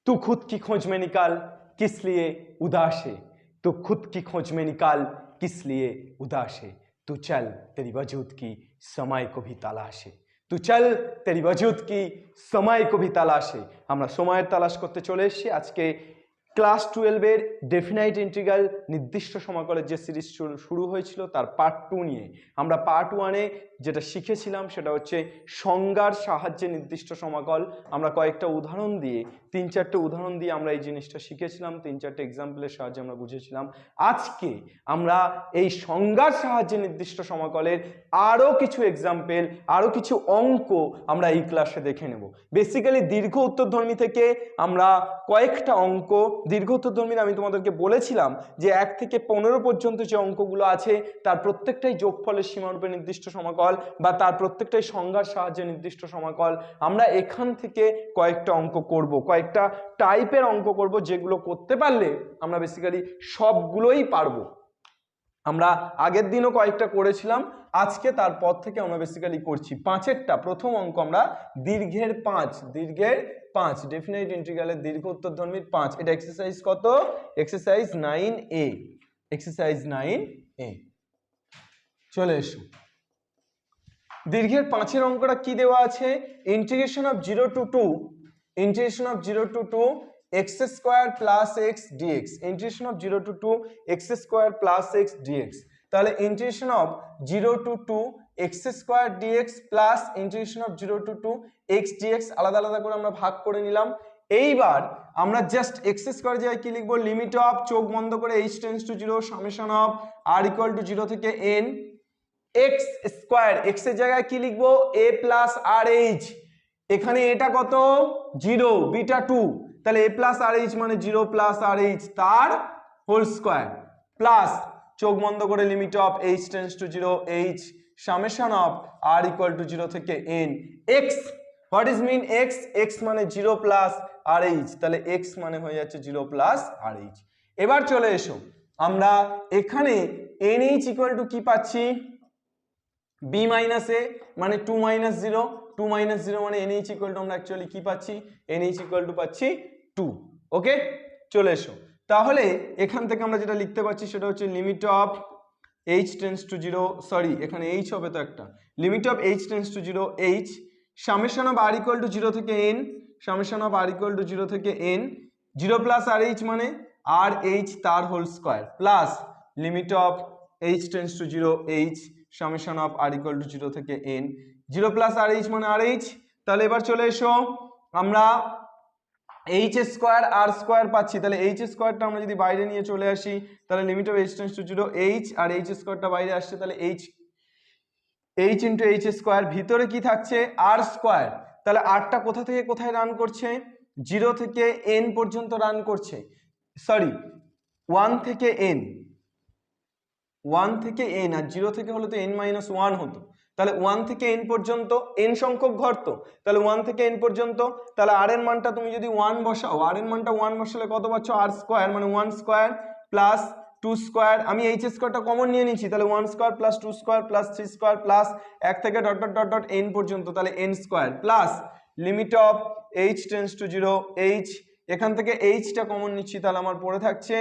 तू खुद की खोज में निकाल किस लिए उदास है, तू खुद की खोज में निकाल किस लिए उदास है, तू चल तेरी वजूद की समय को भी तलाश है, तू चल तेरी वजूद की समय को भी तलाश है। আমরা সময়ের তালাশ করতে চলে এসেছি। আজকে ক্লাস 12 এর ডেফিনাইট ইন্টিগ্রাল নির্দিষ্ট সমাকলের যে সিরিজ শুরু হয়েছিল তার পার্ট 2 নিয়ে আমরা পার্ট 1 এ যেটা শিখেছিলাম সেটা হচ্ছে সংজ্ঞার সাহায্যে নির্দিষ্ট সমাকল। আমরা কয়েকটা উদাহরণ দিয়ে 3-4টে উদাহরণ দিয়ে আমরা এই জিনিসটা শিখেছিলাম, 3-4টে এক্সাম্পলের সাহায্যে আমরা বুঝেছিলাম। আজকে আমরা এই সংজ্ঞার সাহায্যে নির্দিষ্ট সমাকলের আরো কিছু এক্সাম্পল, আরো কিছু অঙ্ক আমরা এই ক্লাসে দেখে নেব। বেসিক্যালি দীর্ঘ উত্তরধর্মী থেকে আমরা কয়েকটা অঙ্ক, দীর্ঘ উত্তরধর্মী আমি তোমাদেরকে বলেছিলাম যে 1 থেকে 15 পর্যন্ত যে অঙ্কগুলো আছে তার প্রত্যেকটাই যোগফলের সীমারূপে নির্দিষ্ট সমাকল বা তার প্রত্যেকটাই সংজ্ঞার সাহায্যে নির্দিষ্ট সমাকল। আমরা এখান থেকে কয়েকটা অঙ্ক করব, কয়েকটা টাইপের অঙ্ক করব যেগুলো করতে পারলে আমরা বেসিক্যালি সবগুলোই পারবো। আমরা আগের দিনও কয়েকটা করেছিলাম, আজকে তারপর থেকে আমরা বেসিক্যালি করছি 5এরটা। প্রথম অঙ্ক আমরা দীর্ঘের 5 ডেফিনাইট ইন্টিগ্রালের দীর্ঘ উত্তরধর্মীর 5। এটা এক্সারসাইজ কত? Exercise 9A। এক্সারসাইজ 9A চলে এসো। দীর্ঘের 5এর অঙ্কটা কি দেওয়া আছে? Integration of 0 to 2 x square plus x dx। Integration of 0 to 2 x square plus x dx। তাহলে integration of 0 to 2 x square dx plus integration of 0 to 2 x dx আলাদা আলাদা করে আমরা ভাগ করে নিলাম। এইবার আমরা জাস্ট x স্কয়ার জায়গায় কি লিখবো? লিমিট অফ, চোখ বন্ধ করে, h tends to 0 summation of r equal to 0 থেকে n x স্কয়ার, x এর জায়গায় কি লিখবো? a plus rh। এখানে এটা কত? 0, বিটা 2, তাহলে a প্লাস rh মানে 0 প্লাস rh তার হোল স্কয়ার প্লাস চোখ বন্ধ করে limit of h tends to 0 h summation of r equal to 0 থেকে n x। What is mean x? x মানে 0 প্লাস rh, তাহলে x মানে হয়ে যাচ্ছে 0 প্লাস rh। এবার চলে এসো, আমরা এখানে nh ইকুয়াল টু কি পাচ্ছি? b মাইনাস a মানে 2 মাইনাস 0, 2 মাইনাস 0 মানে nh ইকুয়াল টু আমরা অ্যাকচুয়ালি কি পাচ্ছি? nh ইকুয়াল টু পাচ্ছি 2। ওকে, চলে এসো। তাহলে এখান থেকে আমরা যেটা লিখতে পাচ্ছি সেটা হচ্ছে limit of h tends to 0, sorry এখানে h হবে তো একটা, limit of h tends to 0 h summation of r equal to 0 থেকে n, summation of r equal to 0 থেকে n 0 প্লাস rh মানে rh তার whole square plus limit of h tends to 0 h summation of r equal to 0 থেকে n 0 plus rh মানে rh। তাহলে এবার চলে এসো, আমরা h স্কয়ার r স্কয়ার পাচ্ছি, তাহলে h স্কয়ারটা আমরা যদি বাইরে নিয়ে চলে আসি তাহলে limit of h tends to 0 h আর h স্কয়ারটা বাইরে আসছে, তাহলে h ইনটু h স্কয়ার, ভিতরে কি থাকছে? r square. তাহলে rটা কোথা থেকে কোথায় রান করছে? 0 থেকে n পর্যন্ত রান করছে, সরি 1 থেকে n, 1 থেকে n, আর 0 থেকে হলে তো n মাইনাস 1 হতো। তাহলে 1 থেকে n পর্যন্ত, n সংখ্যক ঘর তো, তাহলে 1 থেকে n পর্যন্ত, তাহলে r এর মানটা তুমি যদি 1 বসাও, r এর মানটা 1 বসালে কত পাচ্ছ? r স্কয়ার মানে 1 স্কয়ার প্লাস 2 স্কয়ার, আমি h স্কয়ারটা কমন নিয়ে নিচ্ছি, তাহলে 1 square plus 2 square plus 3 square plus 1 থেকে dot dot dot dot n পর্যন্ত, তাহলে n square plus limit of h tends to 0 h, এখান থেকে h টা কমন নিচ্ছি, তাহলে আমার পড়ে থাকছে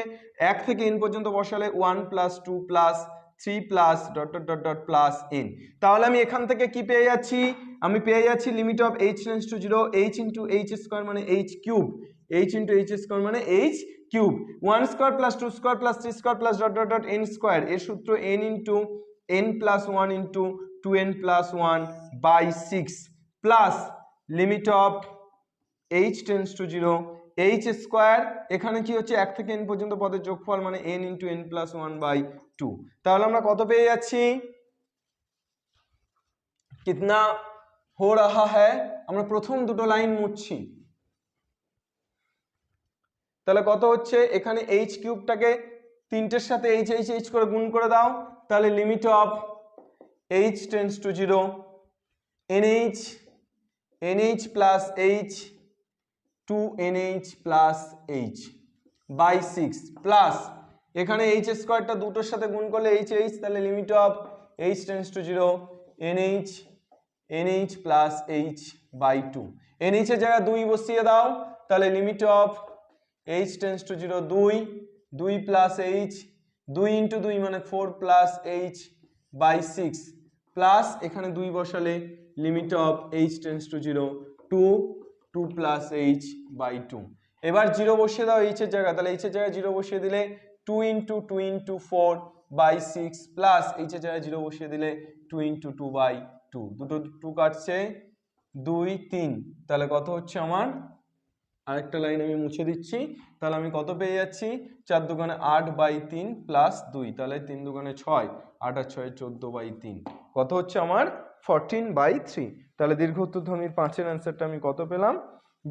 1 থেকে n পর্যন্ত বসালে 1 plus 2 plus 3 plus dot dot dot dot plus n। তাহলে আমি এখান থেকে কি পেয়ে যাচ্ছি? আমি পেয়ে যাচ্ছি limit of h tends to 0 h into h square মানে h cube, h into h square মানে h cube, 1 square plus 2 square plus 3 square plus dot dot dot n square, এর সূত্র n into n plus 1 into 2n plus 1 by 6 plus limit of h tends to 0 h square, এখানে কি হচ্ছে 1 থেকে n পর্যন্ত পদের যোগফল মানে n into n plus 1 by 2। তাহলে আমরা কত পেয়ে যাচ্ছি? কিতনা হো রাহা হ্যায়? আমরা প্রথম দুটো লাইন মুছছি, তাহলে কত হচ্ছে? এখানে h কিউবটাকে তিনটের সাথে h h h করে গুণ করে দাও, তাহলে limit of h tends to 0 nh plus h 2nh plus h by 6 plus এখানে h স্কয়ারটা দুটোর সাথে গুণ করলে h h, তাহলে limit of h tends to 0 nh plus h by 2, nh এর জায়গায় 2 বসিয়ে দাও, তাহলে limit of h tends to 0 2 plus h 2 into 2 মানে 4 প্লাস h বাই 6 প্লাস এখানে 2 বসালে limit of h tends to 0 2 plus h by 2। এবার 0 বসিয়ে দাও h এর জায়গা, তাহলে h এর জায়গায় 0 বসিয়ে দিলে 2 ইন্টু 4 বাই 6 প্লাস h এর জায়গায় 0 বসিয়ে দিলে 2 ইন্টু 2 বাই 2, দুটো 2 কাটছে 2 3, তাহলে কত হচ্ছে আমার, আরেকটা লাইন আমি মুছে দিচ্ছি, তাহলে আমি কত পেয়ে যাচ্ছি 4 দুগুণে 8 বাই 3 প্লাস 2, তাহলে 3 দুগুণে 6 8 আর 6 14 বাই 3, কত হচ্ছে আমার 14 বাই 3। তাহলে দীর্ঘোত্তরধর্মীর 5-এর অ্যান্সারটা আমি কত পেলাম,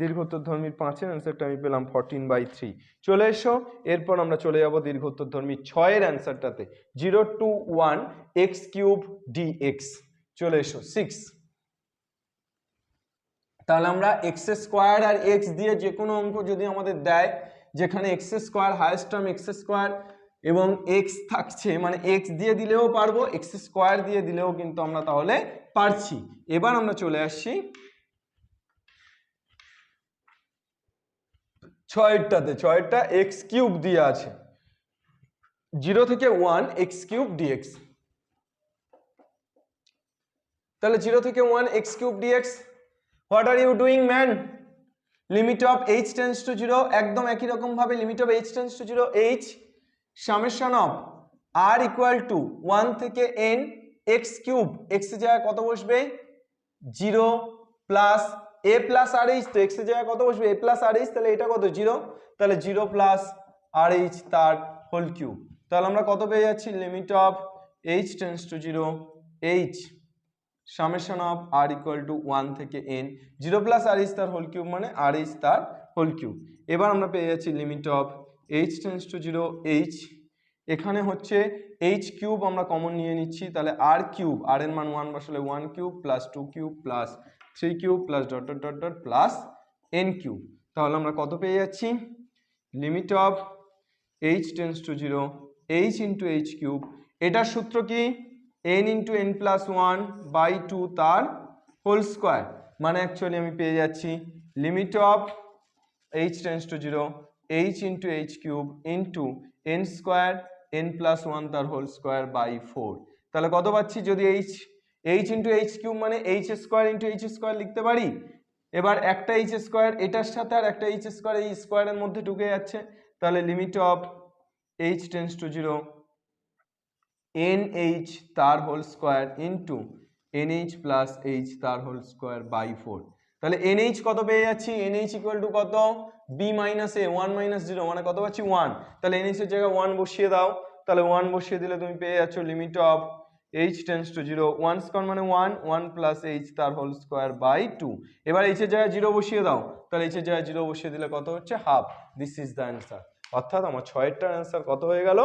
দীর্ঘোত্তরধর্মীর 5-এর অ্যান্সারটা আমি পেলাম 14 বাই 3। চলে এসো, এরপর আমরা চলে যাব দীর্ঘোত্তরধর্মীর 6-এর অ্যান্সারটাতে 0 to 1 x কিউব dx। চলে এসো 6, তাহলে আমরা এক্স স্কোয়ার আর এক্স দিয়ে যে কোনো অঙ্ক যদি আমাদের দেয় যেখানে x square highest term x square এবং এক্স থাকছে, মানে এক্স দিয়ে দিলেও পারবো এক্স স্কোয়ার দিয়ে দিলেও কিন্তু আমরা তাহলে পারছি। এবার আমরা চলে আসছি 6টাতে, 6টা এক্স কিউব দিয়ে আছে 0 থেকে 1 এক্স কিউব ডিএক্স। তাহলে 0 থেকে 1 x cube dx, what are you doing man, limit of h tends to 0 একদম একই রকম ভাবে limit of h tends to 0 h summation of r equal to 1 থেকে n x কিউব, x এর জায়গায় কত বসবে 0 প্লাস a প্লাস rh, তো x এর জায়গায় কত বসবে a প্লাস rh, তাহলে এটা কত 0, তাহলে 0 প্লাস rh তার হোল কিউব। তাহলে আমরা কত পেয়ে যাচ্ছি limit of h tends to 0 h summation of r equal to 1 থেকে n 0 প্লাস rh তার হোল কিউব মানে rh তার হোল কিউব। এবার আমরা পেয়ে যাচ্ছি limit of h tends to 0 h, এখানে হচ্ছে h কিউব আমরা কমন নিয়ে নিচ্ছি, তাহলে r কিউব, r এর মান 1 বসালে 1 cube plus 2 cube plus 3 cube plus dot dot dot dot plus n cube. তাহলে আমরা কত পেয়ে যাচ্ছি limit of h tends to 0 h into h cube, এটার সূত্র কি n into n plus 1 by 2 তার হোল স্কোয়ার, মানে অ্যাকচুয়ালি আমি পেয়ে যাচ্ছি limit of h tends to 0 h into h cube into n square n plus 1 তার whole square by 4। তাহলে কত পাচ্ছি, যদি h ইন্টু h কিউব মানে h square into h square লিখতে পারি। এবার একটা h স্কোয়ার এটার সাথে আর একটা h স্কোয়ার এই স্কোয়ারের মধ্যে ঢুকে যাচ্ছে, তাহলে limit of h tends to 0 nh তার whole square into nh plus h তার হোল স্কোয়ার বাই 4। তাহলে nh কত পেয়ে যাচ্ছি, nh ইকুয়াল টু কত b মাইনাস a 1 মাইনাস 0 মানে কত পাচ্ছি 1, তাহলে nh এর জায়গায় 1 বসিয়ে দাও, তাহলে 1 বসিয়ে দিলে তুমি পেয়ে যাচ্ছ limit of h tends to 0 1 square মানে 1 প্লাস h তার হোল স্কোয়ার বাই 2। এবার h এর জায়গায় 0 বসিয়ে দাও, তাহলে h এর জায়গায় 0 বসিয়ে দিলে কত হচ্ছে half, this is the answer. অর্থাৎ আমার 6টার অ্যান্সার কত হয়ে গেল,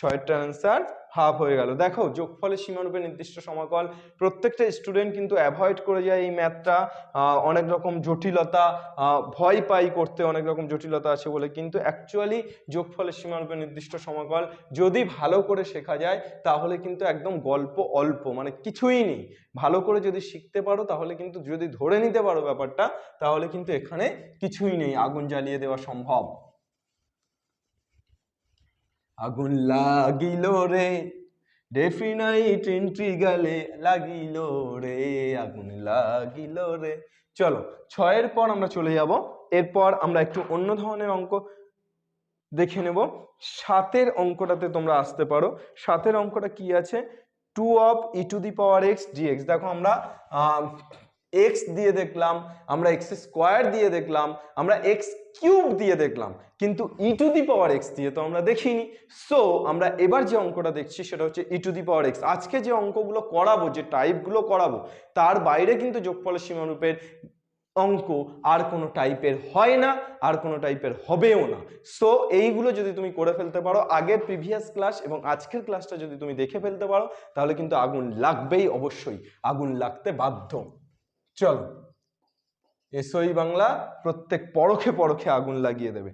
6টার অ্যান্সার হাফ হয়ে গেল। দেখো যোগফলের সীমারূপে নির্দিষ্ট সমাকল প্রত্যেকটা স্টুডেন্ট কিন্তু অ্যাভয়েড করে যায় এই ম্যাথটা, অনেক রকম জটিলতা ভয় পাই করতে, অনেক রকম জটিলতা আছে বলে, কিন্তু অ্যাকচুয়ালি যোগফলের সীমারূপে নির্দিষ্ট সমাকল যদি ভালো করে শেখা যায় তাহলে কিন্তু একদম গল্প অল্প, মানে কিছুই নেই, ভালো করে যদি শিখতে পারো তাহলে কিন্তু, যদি ধরে নিতে পারো ব্যাপারটা তাহলে কিন্তু এখানে কিছুই নেই, আগুন জ্বালিয়ে দেওয়া সম্ভব। আগুন লাগিল রে ডেফিনাইট ইন্ট্রিগালে লাগিল রে, আগুন লাগিল রে। চলো 6-এর পর আমরা চলে যাব, এরপর আমরা একটু অন্য ধরনের অঙ্ক দেখে নেব। 7-এর অঙ্কটাতে তোমরা আসতে পারো। 7-এর অঙ্কটা কি আছে, 2 of e to the power x dx। দেখো আমরা x দিয়ে দেখলাম, আমরা x স্কোয়ার দিয়ে দেখলাম, আমরা x কিউব দিয়ে দেখলাম, কিন্তু e to the power x দিয়ে তো আমরা দেখিনি। সো আমরা এবার যে অঙ্কটা দেখছি সেটা হচ্ছে e to the power x। আজকে যে অঙ্কগুলো করাবো, যে টাইপগুলো করাবো, তার বাইরে কিন্তু যোগফলের সীমারূপের অঙ্ক আর কোনো টাইপের হয় না, আর কোনো টাইপের হবেও না। সো এইগুলো যদি তুমি করে ফেলতে পারো, আগের প্রিভিয়াস ক্লাস এবং আজকের ক্লাসটা যদি তুমি দেখে ফেলতে পারো, তাহলে কিন্তু আগুন লাগবেই, অবশ্যই আগুন লাগতে বাধ্য। চলো এসওই বাংলা প্রত্যেক পরোক্ষে পরোক্ষে আগুন লাগিয়ে দেবে।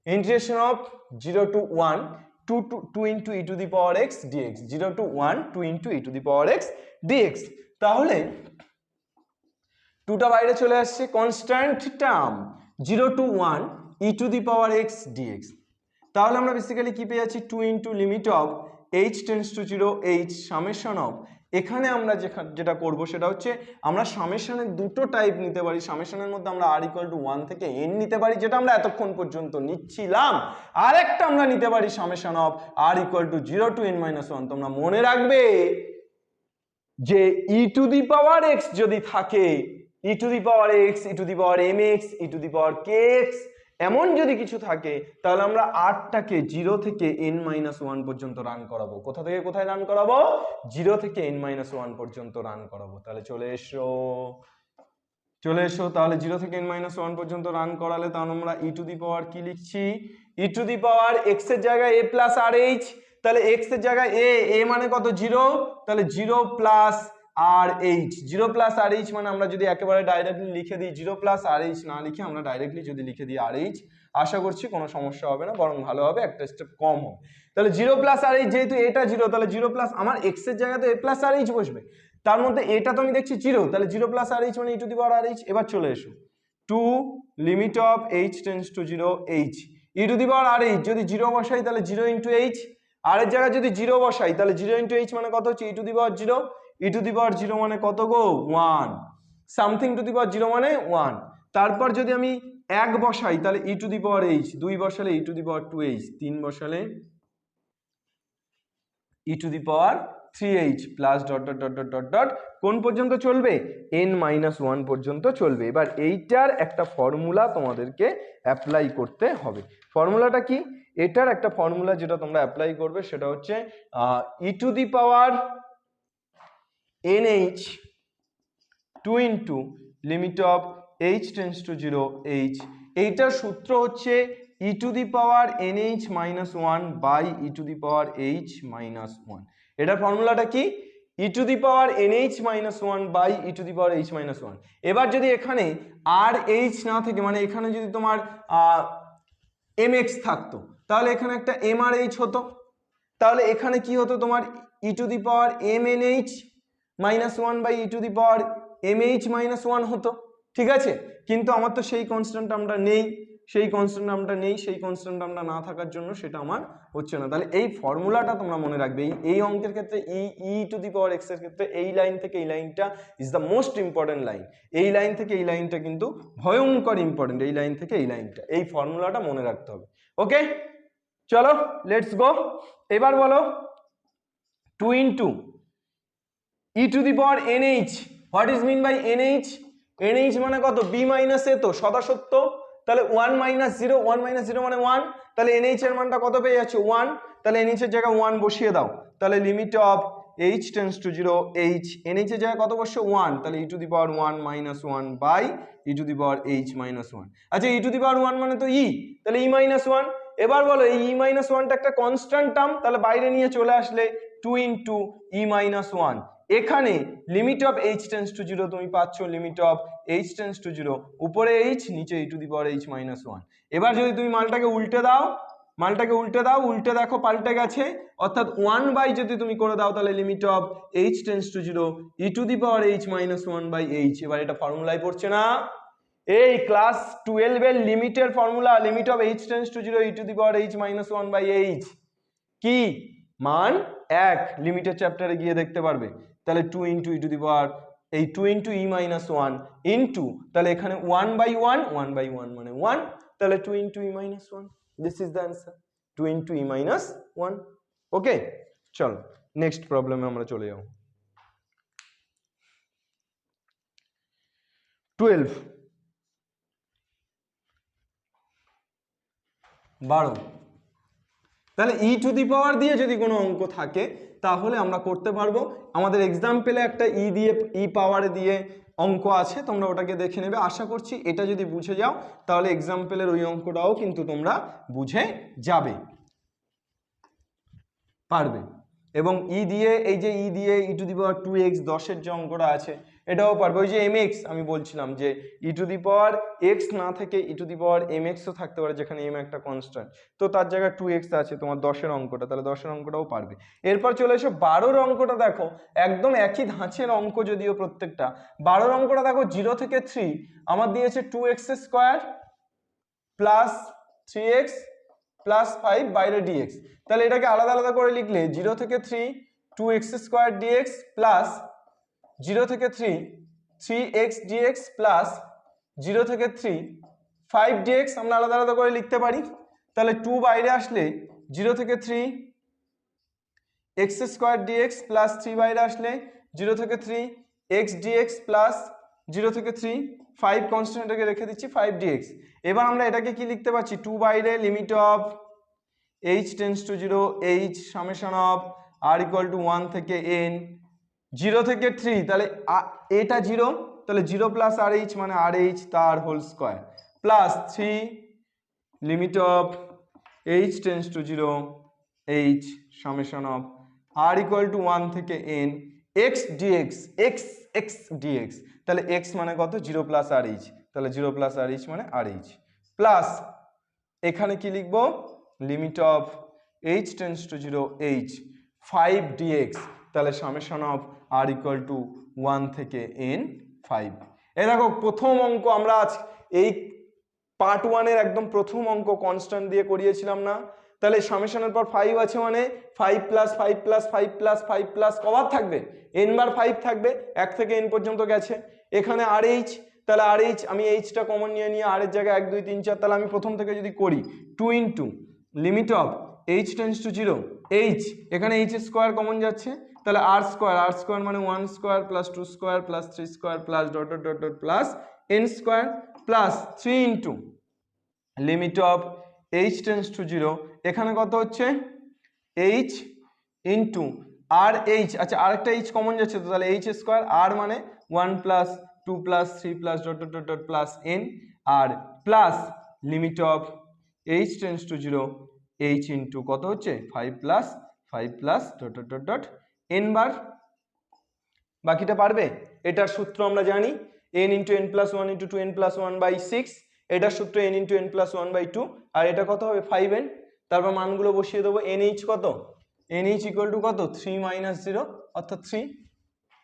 Integration of 0 to 1 2 into e to the power x dx, 0 to 1 2 into e to the power x dx। তাহলে 2টা বাইরে চলে আসছে, constant term 0 to 1 e to the power x dx। তাহলে আমরা বেসিক্যালি কি পেয়ে যাচ্ছি 2 into limit of h tends to 0 h summation of, এখানে আমরা যেটা করব সেটা হচ্ছে আমরা সামেশনের দুটো টাইপ নিতে পারি। সামেশনের মধ্যে আমরা r ইকুয়াল টু 1 থেকে n নিতে পারি, যেটা আমরা এতক্ষণ পর্যন্ত নিচ্ছিলাম। আরেকটা আমরা নিতে পারি summation of r equal to 0 to n minus 1। তোমরা মনে রাখবে যে e to the power x যদি থাকে, e to the power x, e to the power mx, e to the power kx এমন যদি কিছু থাকে, তাহলে আমরা rটাকে 0 থেকে n-1 পর্যন্ত রান করাবো। কোথা থেকে কোথায় রান করাবো? 0 থেকে n-1 পর্যন্ত রান করাবো। তাহলে চলে এসো। তাহলে 0 থেকে n-1 পর্যন্ত রান করালে তাহলে আমরা e টু দি পাওয়ার কি লিখছি? e to the power x এর জায়গায় a প্লাস rh, তাহলে x এর জায়গায় a মানে কত? 0, তাহলে 0 প্লাস rh, 0 প্লাস rh মানে আমরা যদি একেবারে ডাইরেক্টলি লিখে দিই 0 প্লাস rh না লিখে আমরা ডাইরেক্টলি যদি লিখে দিই rh, আশা করছি কোনো সমস্যা হবে না, বরং ভালো হবে, একটা স্টেপ কম হবে। তাহলে 0 প্লাস rh, যেহেতু এটা 0 তাহলে 0 প্লাস আমার x এর জায়গায় তো a প্লাস rh বসবে, তার মধ্যে এটা তো আমি দেখছি 0, তাহলে 0 প্লাস rh মানে e to the power rh। এবার চলে এসো 2 limit of h tends to 0 h, e to the power rh যদি 0 বসাই তাহলে 0 ইন্টু h, r এর জায়গায় যদি 0 বসাই তাহলে 0 ইন্টু h মানে কত হচ্ছে? e to the power 0, e to the power 0 মানে কত গো? 1, সামথিং টু দি পাওয়ার 0 মানে 1। তারপর যদি আমি 1 বসাই তাহলে e to the power h, 2 বসালে e to the power 2h, 3 বসালে e to the power 3h plus dot dot dot dot dot dot কোন পর্যন্ত চলবে? n-1 পর্যন্ত চলবে। এবার এইটার একটা ফর্মুলা তোমাদেরকে অ্যাপ্লাই করতে হবে। ফর্মুলাটা কি? এটার একটা ফর্মুলা যেটা তোমরা অ্যাপ্লাই করবে সেটা হচ্ছে e to the power nh 2 into limit of h tends to 0 h, এইটার সূত্র হচ্ছে e to the power nh minus 1 by e to the power h minus 1। এটার ফর্মুলাটা কি? e to the power nh minus 1 by e to the power h minus 1। এবার যদি এখানে আর h না থেকে, মানে এখানে যদি তোমার mx থাকতো তাহলে এখানে একটা mrh হতো, তাহলে এখানে কি হতো? তোমার e to the power mnh minus 1 by e to the power mh minus 1 হতো, ঠিক আছে? কিন্তু আমার তো সেই কনস্ট্যান্ট আমরা নেই, সেই কনস্ট্যান্ট আমরা না থাকার জন্য সেটা আমার হচ্ছে না। তাহলে এই ফর্মুলাটা তোমরা মনে রাখবে। এই অঙ্কের ক্ষেত্রে e to the power x এর ক্ষেত্রে এই লাইন থেকে এই লাইনটা is the most important line. এই লাইন থেকে এই লাইনটা কিন্তু ভয়ঙ্কর ইম্পর্টেন্ট, এই লাইন থেকে এই লাইনটা, এই ফর্মুলাটা মনে রাখতে হবে। ওকে, চলো লেটস গো। এবার বলো 2 into e to the power nh, what is mean by nh? nh মানে কত? b মাইনাস a, তো সদা সত্য, তাহলে 1 মাইনাস 0, 1 মাইনাস 0 মানে 1, তাহলে nh এর মানটা কত পেয়ে যাচ্ছে? 1, তাহলে nh এর জায়গায় 1 বসিয়ে দাও, তাহলে limit of h tends to 0 h, nh এর জায়গায় কত বসছে? 1, তাহলে e to the power 1 minus 1 by e to the power h minus 1। আচ্ছা, e টু দি পাওয়ার 1 মানে তো e, তাহলে e মাইনাস 1। এবার বলো এই e মাইনাস 1টা একটা কনস্ট্যান্ট টার্ম, তাহলে বাইরে নিয়ে চলে আসলে 2 ইন্টু e মাইনাস 1, এখানে limit of h tends to 0 তুমি পাচ্ছ limit of h tends to 0, উপরে h নিচে e to the power h minus 1। এবার যদি তুমি মালটাকে উল্টে দাও, উল্টে দেখো পাল্টে গেছে, অর্থাৎ 1 বাই যদি তুমি করে দাও তাহলে limit of h tends to 0 e to the power h minus 1 by h। এবার এটা ফর্মুলায় পড়ছে না? এই ক্লাস 12 এর লিমিটের formula, limit of h tends to 0 e to the power h minus 1 by h, কি মান? 1, লিমিটের চ্যাপ্টারে গিয়ে দেখতে পারবে। তাহলে 2 ইন্টু e টু দি পাওয়ার, এই 2 ইন্টু e মাইনাস 1 ইন্টু, তাহলে এখানে 1 বাই 1 মানে 1, তাহলে 2 into e minus 1, this is the answer, 2 into e minus 1। ওকে, চলো নেক্সট প্রবলেমে আমরা চলে যাব। 12 তাহলে e টু দি পাওয়ার দিয়ে যদি কোনো অঙ্ক থাকে তাহলে আমরা করতে পারবো। আমাদের এক্সাম্পলে একটা e পাওয়ারে দিয়ে অঙ্ক আছে, তোমরা ওটাকে দেখে নেবে। আশা করছি এটা যদি বুঝে যাও তাহলে এক্সাম্পলের ওই অঙ্কটাও কিন্তু তোমরা বুঝে যাবে, পারবে। এবং e দিয়ে, এই যে e দিয়ে e to the power 2x 10-এর যে অঙ্কটা আছে এটাও পারবে। ওই যে mx আমি বলছিলাম যে e to the power x না থেকে e to the power mx ও থাকতে পারে, যেখানে m একটা কনস্ট্যান্ট, তো তার জায়গায় 2x আছে তোমার 10-এর অঙ্কটা, তাহলে 10-এর অঙ্কটাও পারবে। এরপর চলে এসো 12-র অঙ্কটা, দেখো একদম একই ধাঁচের অঙ্ক যদিও প্রত্যেকটা। 12-র অঙ্কটা দেখো 0 থেকে 3 আমার দিয়েছে 2x square plus 3x plus 5 বাইরে dx। তাহলে এটাকে আলাদা আলাদা করে লিখলে 0 থেকে 3 2x স্কোয়ার dx প্লাস 0 থেকে 3 3x dx প্লাস 0 থেকে 3 5 dx আমরা আলাদা আলাদা করে লিখতে পারি। তাহলে 2 বাইরে আসলে 0 থেকে 3 x স্কোয়ার dx প্লাস 3 বাইরে আসলে 0 থেকে 3 x dx প্লাস 0 থেকে 3 5 কনস্ট্যান্টটাকে রেখে দিচ্ছি 5 dx। এবার আমরা এটাকে কি লিখতে পারছি 2 বাইরে limit of h tends to 0 h summation of r equal to 1 থেকে n 0 থেকে 3 তাহলে এটা 0 তাহলে 0 প্লাস rh মানে rh তার whole square plus 3 limit of h tends to 0 h summation of r equal to 1 থেকে n x dx x dx তাহলে x মানে কত 0 প্লাস rh তাহলে 0 প্লাস rh মানে rh প্লাস এখানে কি লিখব limit of h tends to 0 h 5 dx তাহলে summation of r equal to 1 থেকে n 5। এই দেখো প্রথম অঙ্ক আমরা আজ এই পার্ট 1 এর একদম প্রথম অঙ্ক কনস্ট্যান্ট দিয়ে করিয়েছিলাম না। তাহলে সামেশনের পর 5 আছে মানে 5 প্লাস 5 প্লাস 5 প্লাস 5 প্লাস কবার থাকবে n বার 5 থাকবে 1 থেকে n পর্যন্ত গেছে। এখানে rh তাহলে rh আমি h টা কমন নিয়ে r এর জায়গায় 1 2 3 4 তাহলে আমি প্রথম থেকে যদি করি 2 into limit of h tends to 0 h এখানে h স্কয়ার কমন যাচ্ছে তাহলে r স্কয়ার মানে 1 square plus 2 square plus 3 square plus dot dot dot dot plus n square plus 3 into limit of h tends to 0 এখানে কত হচ্ছে h into rh আচ্ছা আরেকটা h common যাচ্ছে তো তাহলে h স্কয়ার r মানে 1 plus 2 plus 3 plus dot dot dot plus n আর plus limit of h tends to 0 h into কত হচ্ছে 5 plus dot dot dot dot n বার। বাকিটা পারবে? এটার সূত্র আমরা জানি n into n plus 1 into 2n plus 1 by 6 এটার সূত্র n into n plus 1 by 2 আর এটা কত হবে 5n। তারপর মানগুলো বসিয়ে দেবো nh কত nh ইকুয়াল টু কত 3 মাইনাস 0 অর্থাৎ 3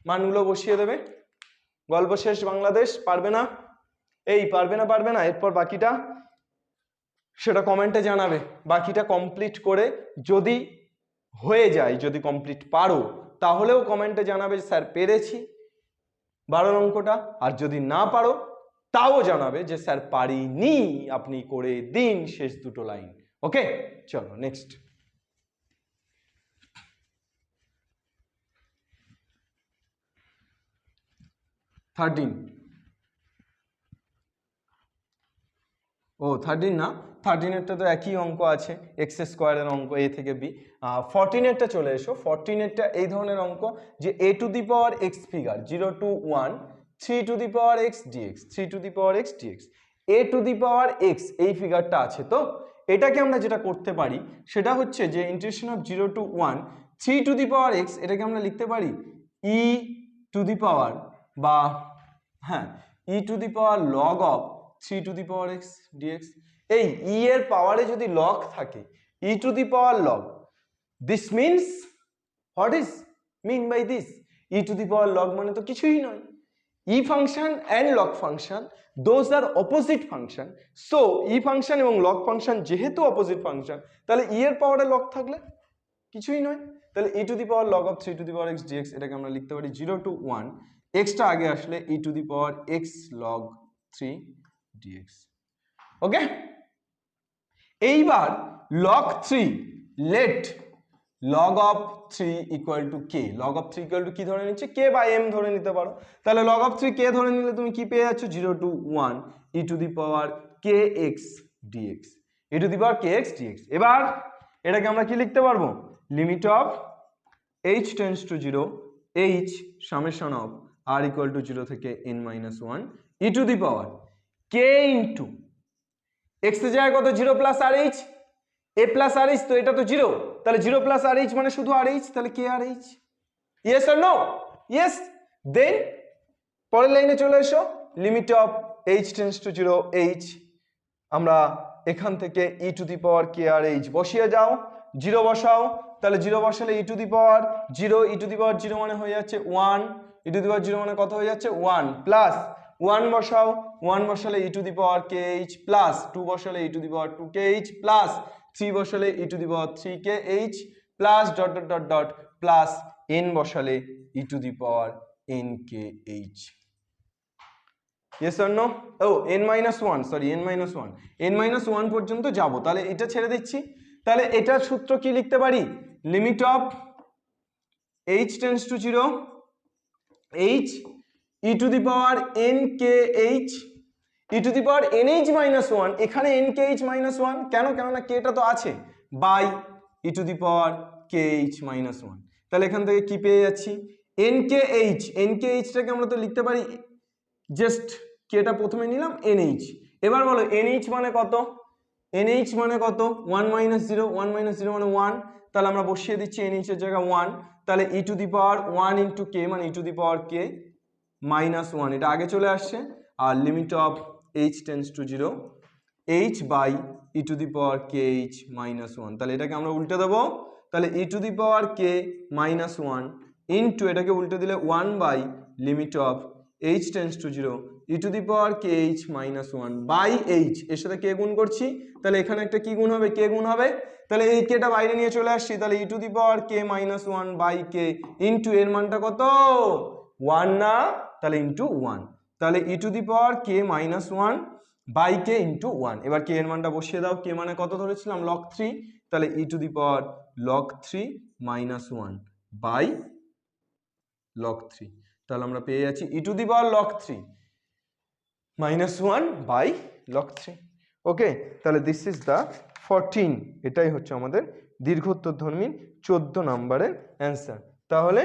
মানগুলো বসিয়ে দেবে। গল্প শেষ বাংলাদেশ। পারবে না? এই পারবে না এরপর বাকিটা সেটা কমেন্টে জানাবে। বাকিটা কমপ্লিট করে যদি হয়ে যায় যদি কমপ্লিট পারো তাহলেও কমেন্টে জানাবে যে স্যার পেরেছি 12 অঙ্কটা আর যদি না পারো তাও জানাবে যে স্যার পারিনি আপনি করে দিন শেষ দুটো লাইন। ওকে চলো নেক্সট। ও 13 না 13 এরটা তো একই অঙ্ক আছে এক্স স্কোয়ারের অঙ্ক a থেকে b। 14 এরটা চলে এসো। 14 এরটা এই ধরনের অঙ্ক যে a to the power x figure 0 to 1 3 to the power x dx 3 to the power x dx a to the power x এই ফিগারটা আছে। তো এটাকে আমরা যেটা করতে পারি সেটা হচ্ছে যে integration of 0 to 1 3 to the power x এটাকে আমরা লিখতে পারি e টু দি পাওয়ার বা হ্যাঁ e to the power log of 3 to the power x dx। এই e এর পাওয়ারে যদি log থাকে e to the power log this means what is mean by this e to the power log মানে তো কিছুই নয়। e function and log function those are opposite function so e function এবং log function যেহেতু opposite function তাহলে e এর পাওয়ারে log থাকলে কিছুই নয়। তাহলে e to the power log of 3 to the power x dx এটাকে আমরা লিখতে পারি 0 টু 1 x টা আগে আসলে e to the power x log 3 dx। ওকে এইবার log 3 let log of 3 equal to k log of 3 equal to কি ধরে নিচ্ছে k বাই m ধরে নিতে পারো। তাহলে log of 3 k ধরে নিলে তুমি কি পেয়ে যাচ্ছ 0 to 1 e to the power kx dx e to the power kx dx। এবার এটাকে আমরা কি লিখতে পারবো limit of h tends to 0 h summation of r equal to 0 থেকে n minus 1 e to the power k into x এর জায়গায় কত 0 plus rh a plus rh তো এটা তো 0 তাহলে 0 প্লাস rh মানে শুধু rh তাহলে k rh yes or no yes then পরের লাইনে চলে এসো limit of h tends to 0 h আমরা এখান থেকে e to the power k rh বসিয়ে যাও 0 বসাও তাহলে 0 বসালে e to the power 0 e to the power 0 মানে হয়ে যাচ্ছে 1 e টু দি পাওয়ার 0 মানে কত হয়ে যাচ্ছে 1 প্লাস 1 বসাও 1 বসালে e to the power kh plus 2 বসালে e to the power 2kh plus 3 বসালে e to the power 3kh plus dot dot dot dot plus n বসালে e to the power nkh। yes or no? oh n-1 sorry n-1 n-1 পর্যন্ত যাব। তাহলে এটা ছেড়ে দিচ্ছি। তাহলে এটার সূত্র কি লিখতে পারি? Limit of h tends to 0 h e to the power nkh e to the power nh-1, এখানে nkh-1 কেন? কেননা k টা তো আছে, by e to the power kh-1। তাহলে এখান থেকে কি পেয়ে যাচ্ছি? nkh টাকে আমরা তো লিখতে পারি জাস্ট কেটা প্রথমে নিলাম nh। এবার বলো nh মানে কত? nh মানে কত? 1 - 0 1 - 0 মানে 1। তাহলে আমরা বসিয়ে দিচ্ছি nh এর জায়গায় 1। তাহলে e to the power 1 into k মানে e to the power k -1, এটা আগে চলে আসছে। আর limit of h tends to 0 h by e to the power kh -1। তাহলে এটাকে আমরা উল্টে দেবো। তাহলে e to the power k -1 into এটাকে উল্টে দিলে 1 by limit of h tends to 0 e to the power kh -1 by h, এর সাথে k গুণ করছি। তাহলে এখানে একটা কি গুণ হবে? k গুণ হবে। তাহলে এই কেটা বাইরে নিয়ে চলে আসছি। তাহলে e to the power k -1 by k into এর মানটা কত? 1 না? তাহলে ইনটু 1। তাহলে e to the power k -1 by k into 1। এবার k এর মানটা বসিয়ে দাও। k মানে কত ধরেছিলাম? log 3। তাহলে e to the power log 3 -1 by log 3। তাহলে আমরা পেয়ে যাচ্ছি e to the power log 3 -1 by log 3। Okay, তাহলে দিস ইজ দ্য 14। এটাই হচ্ছে আমাদের দীর্ঘোত্তরধর্মী 14 নম্বরের অ্যান্সার। তাহলে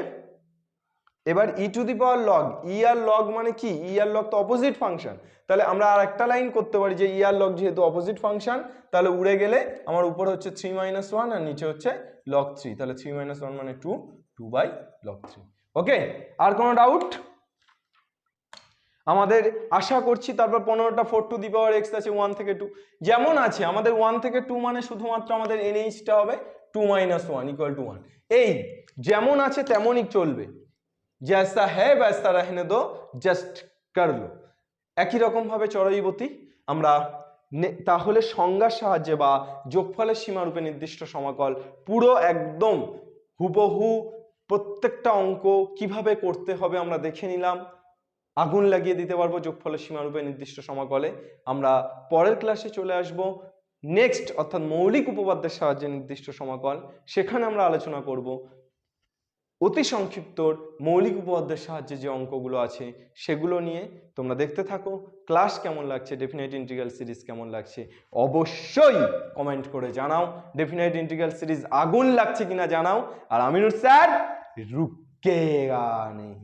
এবার e to the power log, e আর log মানে কি? e আর log তো অপোজিট ফাংশন। তাহলে আমরা আর একটা লাইন করতে পারি যে e আর log যেহেতু অপোজিট ফাংশন, তাহলে উড়ে গেলে আমার উপরে হচ্ছে 3 - 1 আর নিচে হচ্ছে log 3। তাহলে 3 - 1 মানে 2, 2 বাই log 3। ওকে, আর কোনো ডাউট? আমাদের আশা করছি তারপর 15টা 4 টু দি পাওয়ার x আছে 1 থেকে 2 যেমন আছে। আমাদের 1 থেকে 2 মানে শুধুমাত্র আমাদের nh টা হবে 2 - 1 = 1। এই যেমন আছে তেমনই চলবে, जैसा है वैसा रहने दो, জাস্ট कर लो। একই রকম ভাবে চরৈবতী আমরা তাহলে সংজ্ঞার সাহায্যে বা যোগফলের সীমারূপে নির্দিষ্ট সমাকল পুরো একদম হুবহু প্রত্যেকটা অঙ্ক কিভাবে করতে হবে আমরা দেখে নিলাম। আগুন লাগিয়ে দিতে পারবো যোগফলের সীমারূপে নির্দিষ্ট সমাকলে। আমরা পরের ক্লাসে চলে আসব নেক্সট, অর্থাৎ মৌলিক উপপাদ্যের সাহায্যে নির্দিষ্ট সমাকল। সেখানে আমরা আলোচনা করব অতি সংক্ষিপ্ত মৌলিক উপপাদ্যের সাহায্যে যে অঙ্কগুলো আছে সেগুলো নিয়ে। তোমরা দেখতে থাকো। ক্লাস কেমন লাগছে, ডেফিনাইট ইন্টিগ্রাল সিরিজ কেমন লাগছে অবশ্যই কমেন্ট করে জানাও। ডেফিনাইট ইন্টিগ্রাল সিরিজ আগুন লাগছে কিনা জানাও। আর আমিনুর স্যার রুকেগা নেই।